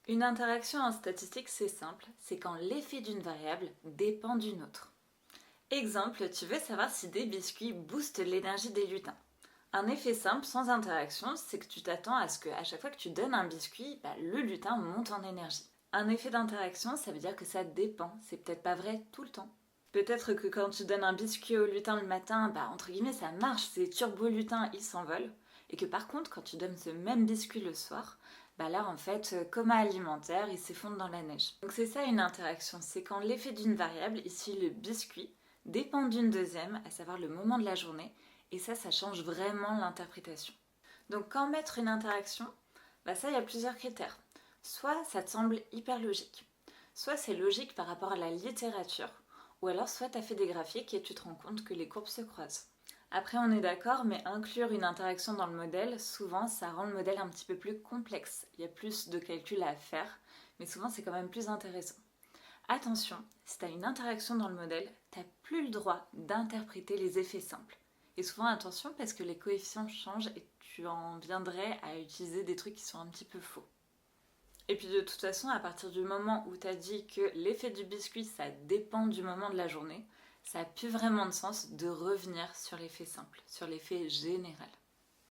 Une interaction en statistique, c'est simple, c'est quand l'effet d'une variable dépend d'une autre. Exemple, tu veux savoir si des biscuits boostent l'énergie des lutins. Un effet simple, sans interaction, c'est que tu t'attends à ce qu'à chaque fois que tu donnes un biscuit, le lutin monte en énergie. Un effet d'interaction, ça veut dire que ça dépend, c'est peut-être pas vrai tout le temps. Peut-être que quand tu donnes un biscuit au lutin le matin, entre guillemets ça marche, ces turbo-lutins ils s'envolent. Et que par contre, quand tu donnes ce même biscuit le soir, là en fait, coma alimentaire, il s'effondre dans la neige. Donc c'est ça une interaction, c'est quand l'effet d'une variable, ici le biscuit, dépend d'une deuxième, à savoir le moment de la journée, et ça change vraiment l'interprétation. Donc quand mettre une interaction, ça il y a plusieurs critères. Soit ça te semble hyper logique, soit c'est logique par rapport à la littérature, ou alors soit tu as fait des graphiques et tu te rends compte que les courbes se croisent. Après on est d'accord, mais inclure une interaction dans le modèle, souvent ça rend le modèle un petit peu plus complexe. Il y a plus de calculs à faire, mais souvent c'est quand même plus intéressant. Attention, si tu as une interaction dans le modèle, tu n'as plus le droit d'interpréter les effets simples. Et souvent attention parce que les coefficients changent et tu en viendrais à utiliser des trucs qui sont un petit peu faux. Et puis de toute façon, à partir du moment où tu as dit que l'effet du biscuit, ça dépend du moment de la journée, ça n'a plus vraiment de sens de revenir sur l'effet simple, sur l'effet général.